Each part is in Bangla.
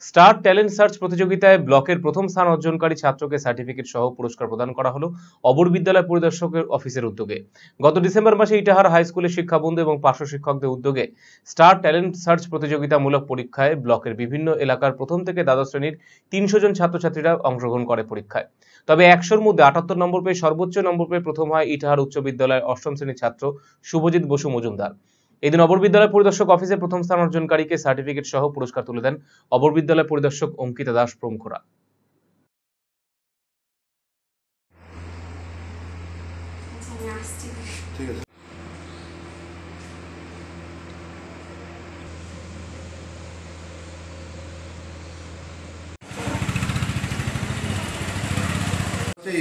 স্টার ট্যালেন্ট সার্চ প্রতিযোগিতায় ব্লকের প্রথম স্থান অর্জনকারী ছাত্রকে সার্টিফিকেট সহ পুরস্কার প্রদান করা হলো অবর বিদ্যালয় পরিদর্শকের অফিসের উদ্যোগে। গত ডিসেম্বর মাসে ইটাহার হাই স্কুলের শিক্ষাবন্ধু এবং পার্শ্ব শিক্ষকদের উদ্যোগে স্টার ট্যালেন্ট সার্চ প্রতিযোগিতামূলক পরীক্ষায় ব্লকের বিভিন্ন এলাকার প্রথম থেকে দ্বাদশ শ্রেণীর 300 জন ছাত্রছাত্রীরা অংশগ্রহণ করে পরীক্ষায়। তবে 100-র মধ্যে 78 নম্বর পেয়ে সর্বোচ্চ নম্বর পেয়ে প্রথম হয় ইটাহার উচ্চ বিদ্যালয়ের অষ্টম শ্রেণীর ছাত্র শুভজিৎ বসু মজুমদার। এদিন অবর বিদ্যালয় পরিদর্শক অফিসে প্রথম স্থান অর্জনকারীকে সার্টিফিকেট সহ পুরস্কার তুলে দেন অবর বিদ্যালয় পরিদর্শক অঙ্কিতা দাস প্রমুখরা।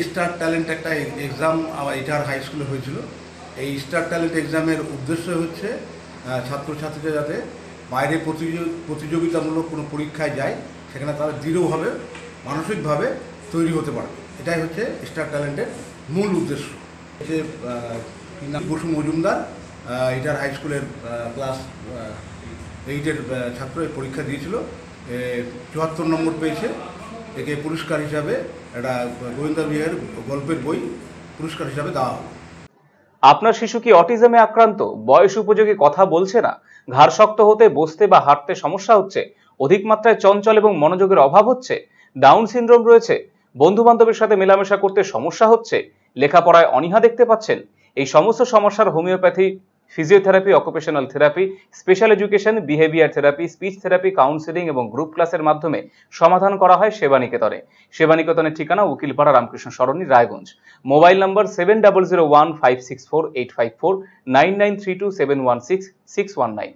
স্টার ট্যালেন্ট একটা এক্সাম ইটাহার হাই স্কুলে হয়েছিল। এই স্টার ট্যালেন্ট এক্সামের উদ্দেশ্য হচ্ছে ছাত্রছাত্রীরা যাতে বাইরে প্রতিযোগিতামূলক কোনো পরীক্ষায় যায় সেখানে তারা দৃঢ়ভাবে মানসিকভাবে তৈরি হতে পারে। এটাই হচ্ছে স্টার ট্যালেন্টের মূল উদ্দেশ্য। যে বসু মজুমদার ইটাহার হাই স্কুলের ক্লাস 8-এর ছাত্র এই পরীক্ষা দিয়েছিল, 74 নম্বর পেয়েছে। একে পুরস্কার হিসাবে একটা গোয়েন্দা বিহার গল্পের বই পুরস্কার হিসাবে দেওয়া হবে। আপনার শিশু কি অটিজমে আক্রান্ত? বয়স উপযোগী কথা বলছে না, ঘাড় শক্ত হতে, বসতে বা হাঁটতে সমস্যা হচ্ছে, অধিক মাত্রায় চঞ্চল এবং মনোযোগের অভাব হচ্ছে, ডাউন সিনড্রোম রয়েছে, বন্ধু বান্ধবের সাথে মেলামেশা করতে সমস্যা হচ্ছে, লেখাপড়ায় অনীহা দেখতে পাচ্ছেন? এই সমস্ত সমস্যার homeopathy, physiotherapy, occupational therapy, special education, behaviour therapy, speech therapy, counselling এবং গ্রুপ ক্লাসের মাধ্যমে সমাধান করা হয় সেবানিকেতনে। সেবানিকেতনের ঠিকানা উকিলপাড়া রামকৃষ্ণ সরণি, রায়গঞ্জ। Mobile number 7001564854, 9932716619।